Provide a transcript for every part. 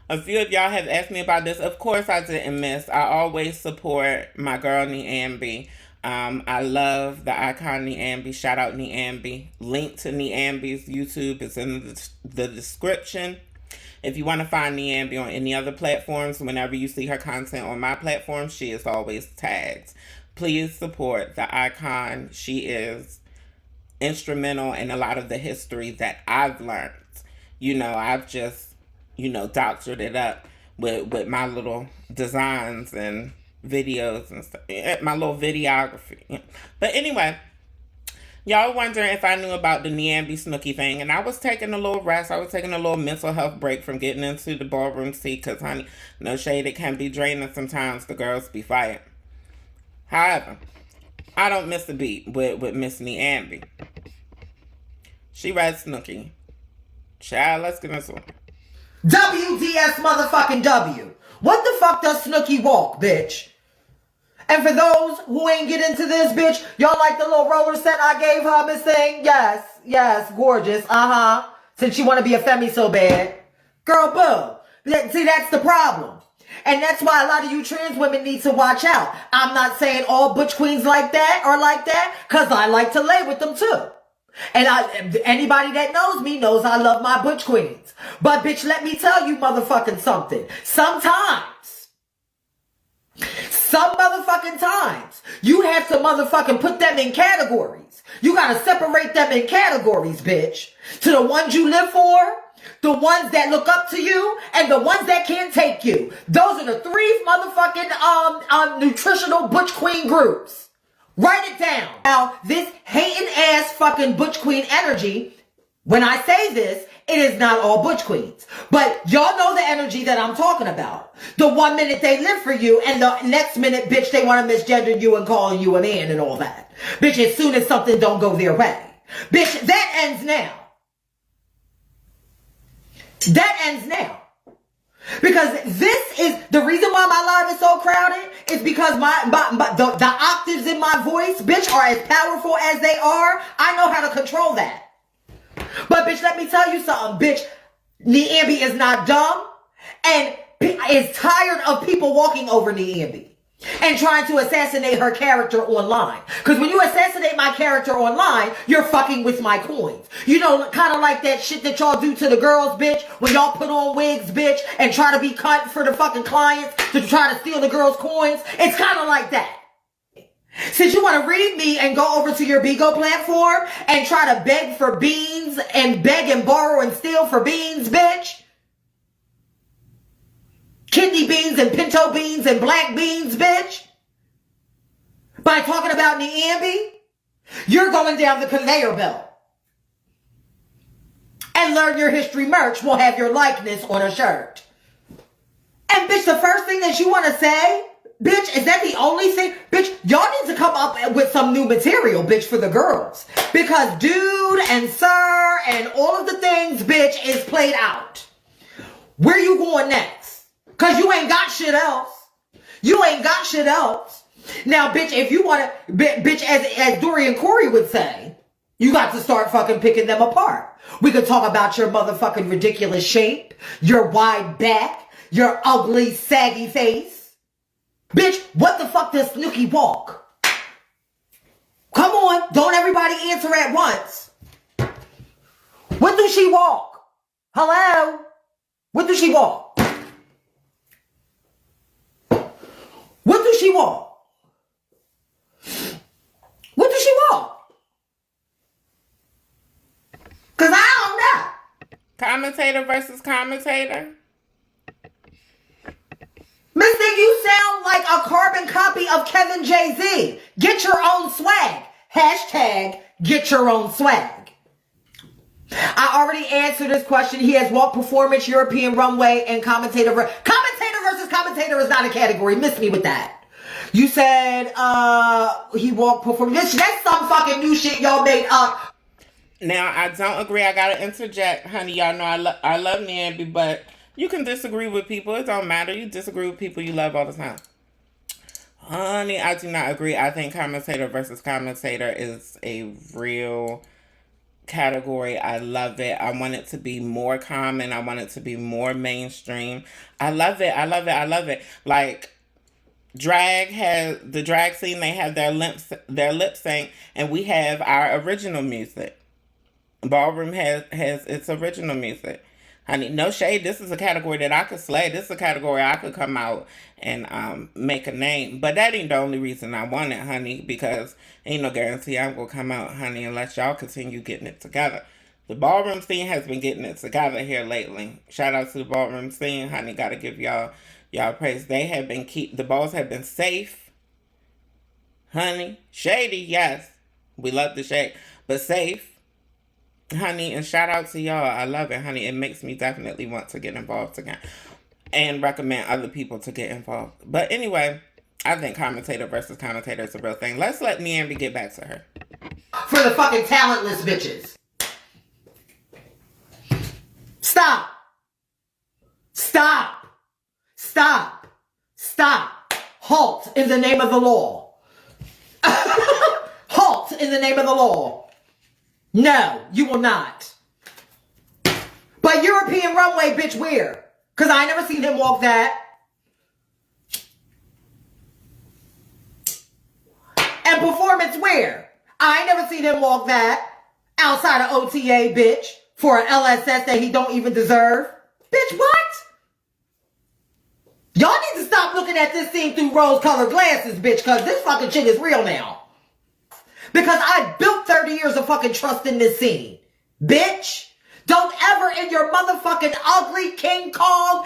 A few of y'all have asked me about this. Of course, I didn't miss. I always support my girl Niambi. I love the icon Niambi. Shout out Niambi. Link to Niambi's YouTube is in the description. If you want to find Niambi on any other platforms, whenever you see her content on my platform, she is always tagged. Please support the icon. She is instrumental in a lot of the history that I've learned. I've just, doctored it up with my little designs and videos and stuff, my little videography. But anyway, y'all wondering if I knew about the Niambi Snookie thing, and I was taking a little rest. I was taking a little mental health break from getting into the ballroom scene, because, honey, no shade, it can be draining sometimes. The girls be fighting. However, I don't miss a beat with Miss Niambi. She read Snookie. Child, let's get into it. WDS motherfucking W. What the fuck does Snookie walk, bitch? And for those who ain't get into this, bitch, y'all like the little roller set I gave her, Miss Thing? Yes, gorgeous, Since you want to be a femi so bad. Girl, boo. See, that's the problem. And that's why a lot of you trans women need to watch out. I'm not saying all butch queens like that or like that, because I like to lay with them too. And anybody that knows me knows I love my butch queens. But bitch, let me tell you motherfucking something. Sometimes, some motherfucking times, you have to motherfucking put them in categories. You gotta separate them in categories, bitch. To the ones you live for, the ones that look up to you, and the ones that can't take you. Those are the three motherfucking nutritional butch queen groups. Write it down. Now, this hating ass fucking butch queen energy, when I say this, it is not all butch queens. But y'all know the energy that I'm talking about. The 1 minute they live for you, and the next minute, bitch, they want to misgender you and call you a man and all that. Bitch, as soon as something don't go their way. Bitch, that ends now. That ends now. Because this is the reason why my live is so crowded is because the octaves in my voice, bitch, are as powerful as they are. I know how to control that. But bitch, let me tell you something, bitch. Niambi is not dumb and is tired of people walking over Niambi and trying to assassinate her character online. Because when you assassinate my character online, you're fucking with my coins. You know, kind of like that shit that y'all do to the girls, bitch, when y'all put on wigs, bitch, and try to be cut for the fucking clients to try to steal the girls' coins. It's kind of like that. Since you want to read me and go over to your Bigo platform and try to beg for beans and beg and borrow and steal for beans, bitch. Kidney beans and pinto beans and black beans, bitch. By talking about Niambi, you're going down the conveyor belt. And Learn Your History merch will have your likeness on a shirt. And bitch, the first thing that you want to say, bitch, is that the only thing? Bitch, y'all need to come up with some new material, bitch, for the girls. Because dude and sir and all of the things, bitch, is played out. Where you going next? Because you ain't got shit else. You ain't got shit else. Now, bitch, if you want to, bitch, as Dorian Corey would say, you got to start fucking picking them apart. We could talk about your motherfucking ridiculous shape, your wide back, your ugly, saggy face. Bitch, what the fuck does Snookie walk? Come on, don't everybody answer at once. What does she walk? Hello? What does she walk? What does she walk? What does she walk? Because I don't know. Commentator versus commentator. Mister, you sound like a carbon copy of Kevin Jay-Z. Get your own swag. Hashtag get your own swag. I already answered this question. He has walked performance, European runway, and commentator. Commentator versus commentator is not a category. Miss me with that. You said he walked performance. That's some fucking new shit y'all made up. Now, I don't agree. I gotta interject, honey. Y'all know I love Niambi, but you can disagree with people. It don't matter. You disagree with people you love all the time. Honey, I do not agree. I think commentator versus commentator is a real category. I love it. I want it to be more common. I want it to be more mainstream. I love it. I love it. I love it. Like, drag has the drag scene, they have their lip sync, and we have our original music. Ballroom has its original music. Honey, no shade. This is a category that I could slay. This is a category I could come out and make a name. But that ain't the only reason I want it, honey, because ain't no guarantee I'm gonna come out, honey, unless y'all continue getting it together. The ballroom scene has been getting it together here lately. Shout out to the ballroom scene, honey. Gotta give y'all praise. They have been the balls have been safe, honey. Shady, yes. We love the shade, but safe. Honey, and shout out to y'all. I love it, honey. It makes me definitely want to get involved again and recommend other people to get involved. But anyway, I think commentator versus commentator is a real thing. Let's let Niambi get back to her. For the fucking talentless bitches. Stop. Stop. Stop. Stop. Halt in the name of the law. Halt in the name of the law. No, you will not. But European runway, bitch, where? Because I ain't never seen him walk that. And performance where? I ain't never seen him walk that. Outside of OTA, bitch. For an LSS that he don't even deserve. Bitch, what? Y'all need to stop looking at this scene through rose-colored glasses, bitch, because this fucking shit is real now. Because I built 30 years of fucking trust in this scene. Bitch. Don't ever in your motherfucking ugly King Kong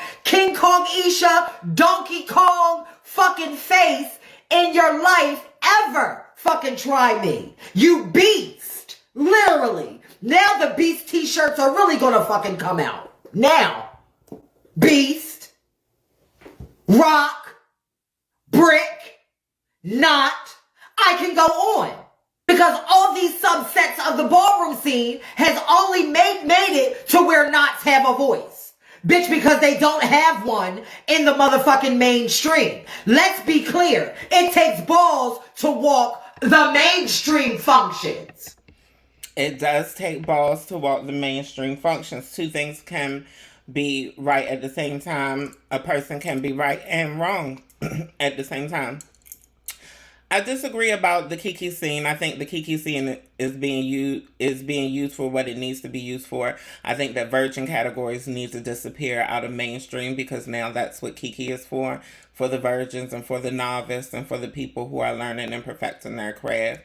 Isha, Donkey Kong fucking face in your life ever fucking try me. You beast. Literally. Now the beast t-shirts are really gonna fucking come out. Now. Beast. Rock. Brick. Not. I can go on. Because all these subsets of the ballroom scene has only made it to where knots have a voice. Bitch, because they don't have one in the motherfucking mainstream. Let's be clear. It takes balls to walk the mainstream functions. It does take balls to walk the mainstream functions. Two things can be right at the same time. A person can be right and wrong at the same time. I disagree about the Kiki scene. I think the Kiki scene is being used for what it needs to be used for. I think that virgin categories need to disappear out of mainstream because now that's what Kiki is for the virgins and for the novice and for the people who are learning and perfecting their craft.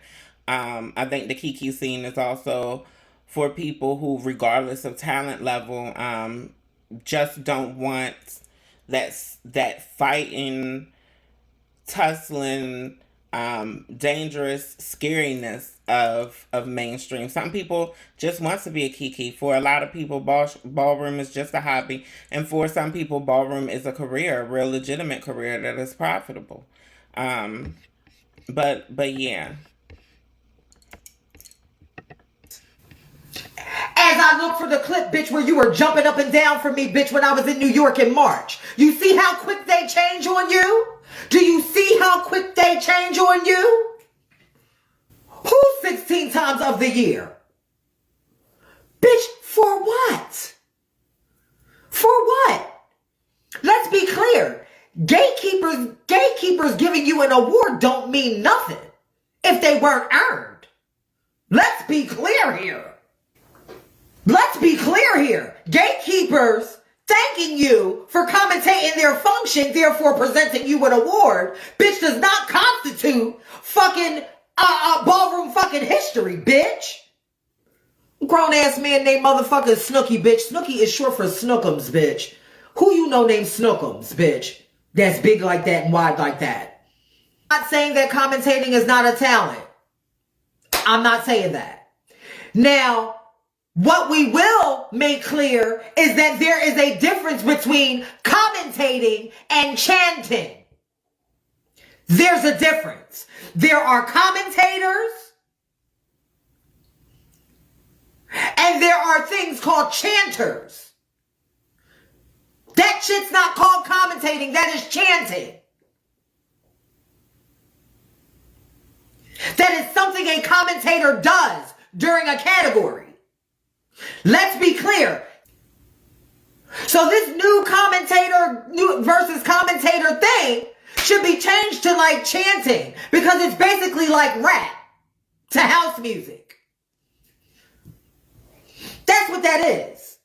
I think the Kiki scene is also for people who, regardless of talent level, just don't want that fighting, tussling, dangerous scariness of mainstream. Some people just want to be a Kiki. For a lot of people, ballroom is just a hobby, and for some people, ballroom is a career, a real legitimate career that is profitable. But yeah. As I look for the clip, bitch, where you were jumping up and down for me, bitch, when I was in New York in March. You see how quick they change on you? Do you see how quick they change on you? Who's 16 times of the year? Bitch, for what? For what? Let's be clear. Gatekeepers giving you an award don't mean nothing if they weren't earned. Let's be clear here. Let's be clear here. Gatekeepers thanking you for commentating their function, therefore presenting you an award, bitch, does not constitute fucking ballroom fucking history, bitch. Grown ass man named motherfucking Snookie, bitch. Snookie is short for Snookums, bitch. Who you know named Snookums, bitch? That's big like that and wide like that. I'm not saying that commentating is not a talent. I'm not saying that. Now, what we will make clear is that there is a difference between commentating and chanting. There's a difference. There are commentators and there are things called chanters. That shit's not called commentating. That is chanting. That is something a commentator does during a category. Let's be clear. So this new commentator versus commentator thing should be changed to like chanting, because it's basically like rap to house music. That's what that is.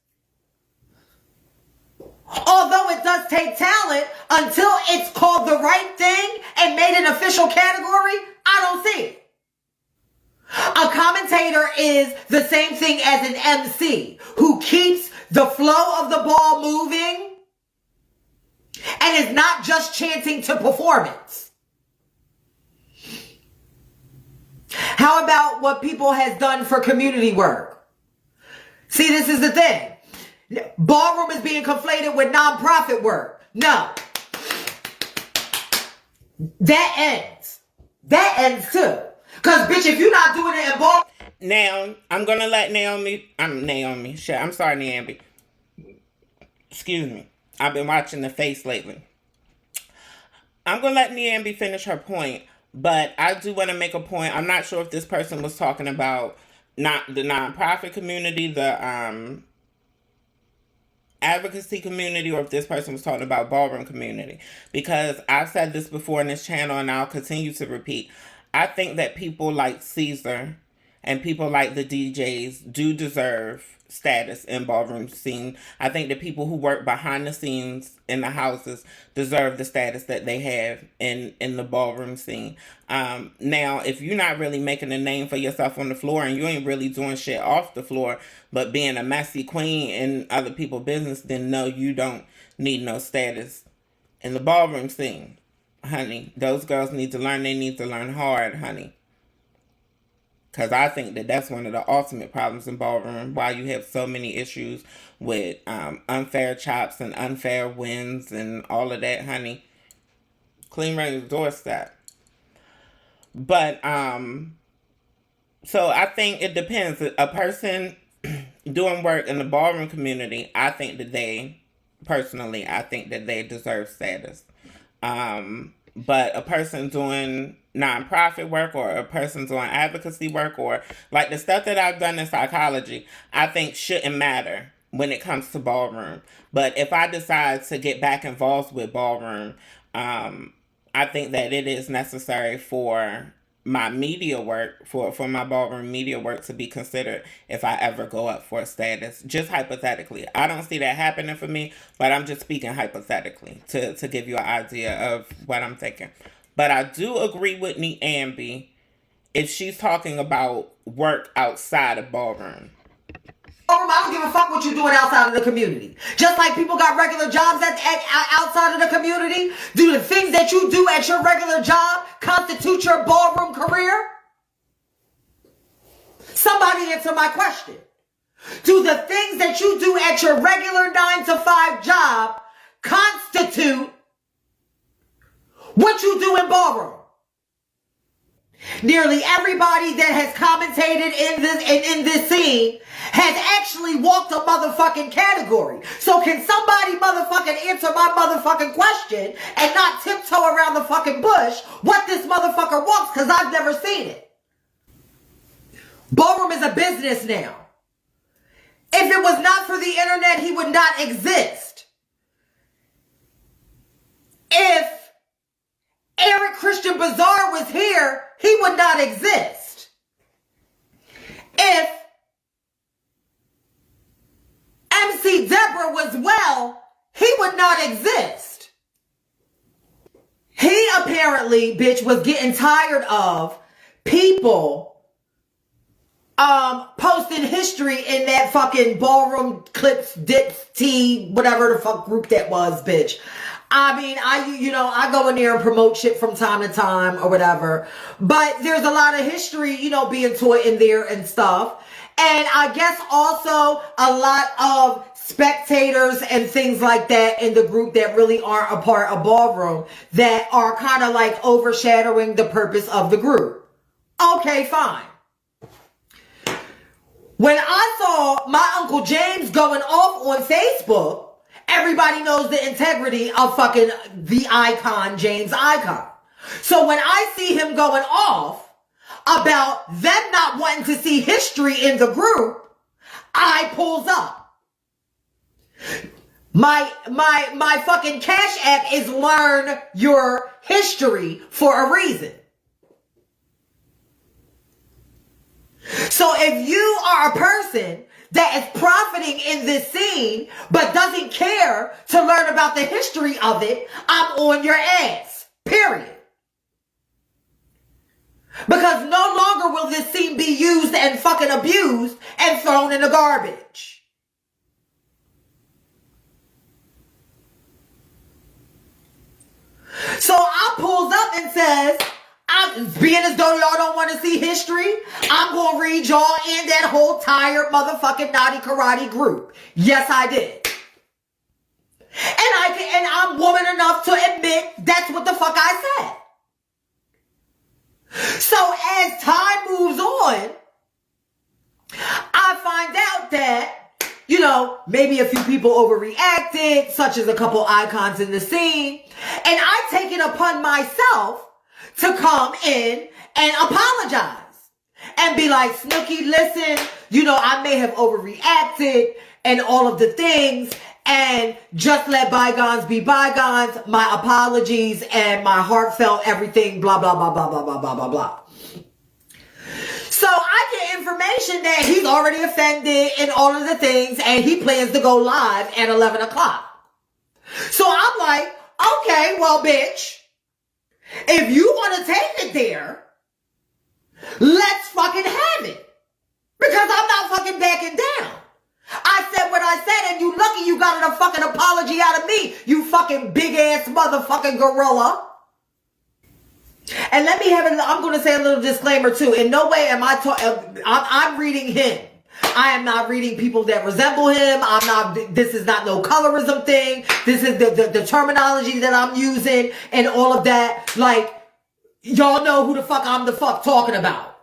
Although it does take talent, until it's called the right thing and made an official category, I don't see it. A commentator is the same thing as an MC who keeps the flow of the ball moving and is not just chanting to performance. How about what people has done for community work? See, this is the thing. Ballroom is being conflated with nonprofit work. No. That ends. That ends too. Because, bitch, if you're not doing it in ballroom... Now, I'm going to let Niambi. I'm sorry, Niambi. Excuse me. I've been watching The Face lately. I'm going to let Niambi finish her point, but I do want to make a point. I'm not sure if this person was talking about not the nonprofit community, the advocacy community, or if this person was talking about ballroom community. Because I've said this before in this channel, and I'll continue to repeat. I think that people like Caesar and people like the DJs do deserve status in ballroom scene. I think the people who work behind the scenes in the houses deserve the status that they have in the ballroom scene. Now, if you're not really making a name for yourself on the floor and you ain't really doing shit off the floor, but being a messy queen in other people's business, then no, you don't need no status in the ballroom scene. Honey, those girls need to learn. They need to learn hard, honey. Because I think that that's one of the ultimate problems in ballroom, why you have so many issues with unfair chops and unfair wins and all of that, honey. Clean right to the doorstep. But, so I think it depends. A person doing work in the ballroom community, I think that they deserve status. But a person doing nonprofit work, or a person doing advocacy work, or like the stuff that I've done in psychology, I think shouldn't matter when it comes to ballroom. But if I decide to get back involved with ballroom, I think that it is necessary for my media work, for my ballroom media work to be considered if I ever go up for a status. Just hypothetically. I don't see that happening for me, but I'm just speaking hypothetically to give you an idea of what I'm thinking. But I do agree with Niambi if she's talking about work outside of ballroom. I don't give a fuck what you're doing outside of the community. Just like people got regular jobs outside of the community, do the things that you do at your regular job constitute your ballroom career? Somebody answer my question. Do the things that you do at your regular 9-to-5 job constitute what you do in ballroom? Nearly everybody that has commentated in this scene has actually walked a motherfucking category. So can somebody motherfucking answer my motherfucking question and not tiptoe around the fucking bush what this motherfucker walks, because I've never seen it. Ballroom is a business now. If it was not for the internet, he would not exist. If Eric Christian Bazaar was here, he would not exist. If MC Deborah was well, he would not exist. He apparently, bitch, was getting tired of people posting history in that fucking ballroom clips, dips, tea, whatever the fuck group that was, bitch. I mean, I go in there and promote shit from time to time or whatever, but there's a lot of history, being taught in there and stuff. And I guess also a lot of spectators and things like that in the group that really aren't a part of ballroom that are kind of like overshadowing the purpose of the group. Okay, fine. When I saw my Uncle James going off on Facebook, everybody knows the integrity of fucking the icon, James Icon. So when I see him going off about them not wanting to see history in the group, I pulls up. My fucking Cash App is learn your history for a reason. So if you are a person that is profiting in this scene but doesn't care to learn about the history of it, I'm on your ass. Period. Because no longer will this scene be used and fucking abused and thrown in the garbage. So I pulls up and says, I'm being as though y'all don't want to see history, I'm going to read y'all in that whole tired motherfucking naughty karate group. Yes, I did. And I'm woman enough to admit that's what the fuck I said. So as time moves on, I find out that, you know, maybe a few people overreacted, such as a couple icons in the scene. And I take it upon myself to come in and apologize and be like, Snookie, listen, you know, I may have overreacted and all of the things, and just let bygones be bygones. My apologies and my heartfelt everything, blah, blah, blah, blah, blah, blah, blah, blah, blah. So I get information that he's already offended and all of the things, and he plans to go live at 11 o'clock. So I'm like, okay, well, bitch, if you want to take it there, let's fucking have it. Because I'm not fucking backing down. I said what I said, and you lucky you got a fucking apology out of me, you fucking big ass motherfucking gorilla. And let me have I'm going to say a little disclaimer too. In no way am I'm reading him. I am not reading people that resemble him. This is not no colorism thing. This is the terminology that I'm using and all of that. Like, y'all know who the fuck I'm the fuck talking about.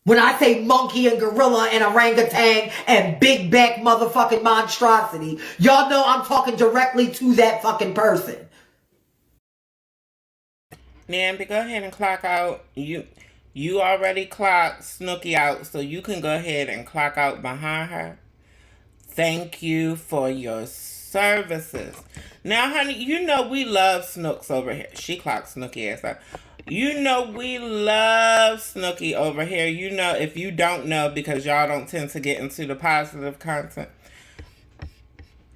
When I say monkey and gorilla and orangutan and big back motherfucking monstrosity, y'all know I'm talking directly to that fucking person. Niambi, go ahead and clock out. You already clocked Snookie out, so you can go ahead and clock out behind her. Thank you for your services. Now, honey, you know we love Snooks over here. She clocked Snookie ass out. You know we love Snookie over here. You know, if you don't know, because y'all don't tend to get into the positive content,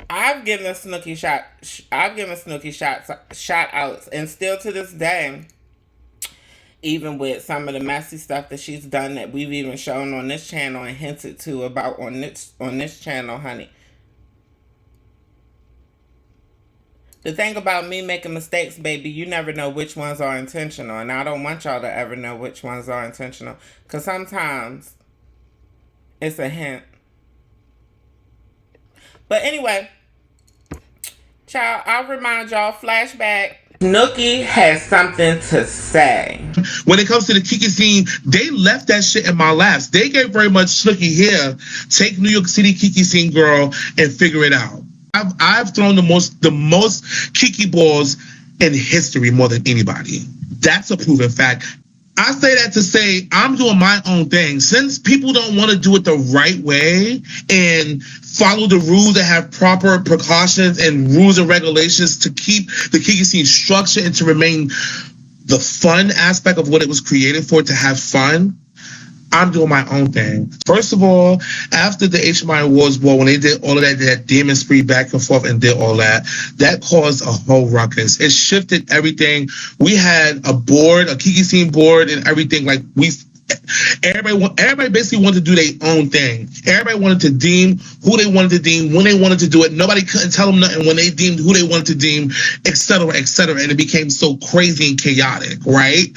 I've given Snookie shout outs, and still to this day, even with some of the messy stuff that she's done that we've even shown on this channel and hinted to about on this channel, honey. The thing about me making mistakes, baby, you never know which ones are intentional. And I don't want y'all to ever know which ones are intentional. Because sometimes it's a hint. But anyway, child, I'll remind y'all, flashback. Snookie has something to say. When it comes to the Kiki scene, they left that shit in my laps. They gave very much Snookie here. Take New York City Kiki scene, girl, and figure it out. I've thrown the most Kiki balls in history more than anybody. That's a proven fact. I say that to say I'm doing my own thing. Since people don't want to do it the right way and follow the rules that have proper precautions and rules and regulations to keep the Kiki scene structured and to remain the fun aspect of what it was created for, to have fun, I'm doing my own thing. First of all, after the HMI Awards Ball, when they did all of that demon spree back and forth and did all that, that caused a whole ruckus. It shifted everything. We had a board, a Kiki scene board and everything. Like everybody basically wanted to do their own thing. Everybody wanted to deem who they wanted to deem, when they wanted to do it. Nobody couldn't tell them nothing when they deemed who they wanted to deem, etc., etc. And it became so crazy and chaotic, right?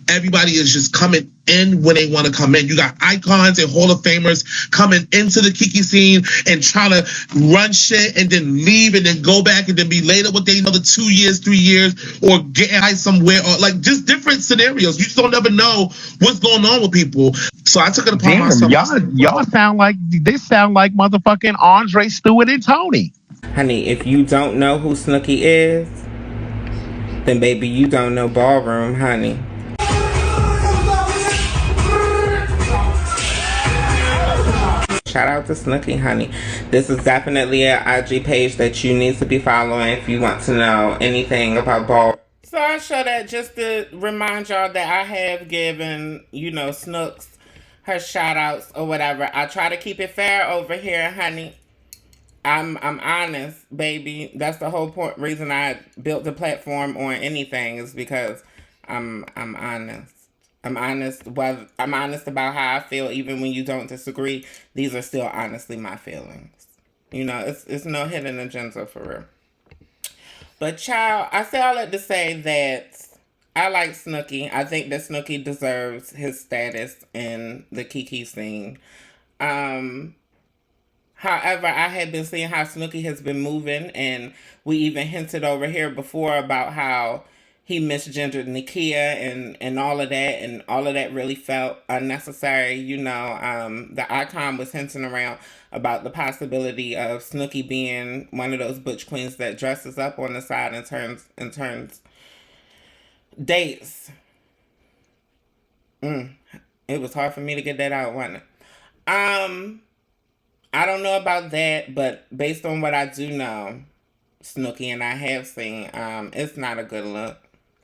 Everybody is just coming in when they want to come in. You got icons and Hall of Famers coming into the Kiki scene and trying to run shit and then leave and then go back and then be later with they another 2 years, 3 years, or get high somewhere, or like just different scenarios. You just don't ever know what's going on with people. So I took it upon myself. Y'all sound like motherfucking Andre, Stewart, and Tony. Honey, if you don't know who Snookie is, then baby, you don't know Ballroom, honey. Shout out to Snookie, honey. This is definitely an IG page that you need to be following if you want to know anything about Ballroom. So I show that just to remind y'all that I have given, Snooks her shout outs or whatever. I try to keep it fair over here, honey. I'm honest, baby. That's the whole reason I built the platform on anything is because I'm honest. I'm honest about how I feel, even when you don't disagree. These are still honestly my feelings. It's no hidden agenda for real. But child, I say all that to say that I like Snookie. I think that Snookie deserves his status in the Kiki scene. However, I had been seeing how Snookie has been moving, and we even hinted over here before about how he misgendered Nakia and all of that, and all of that really felt unnecessary. The icon was hinting around about the possibility of Snookie being one of those butch queens that dresses up on the side and turns dates. It was hard for me to get that out, wasn't it? I don't know about that, but based on what I do know, Snookie and I have seen, it's not a good look.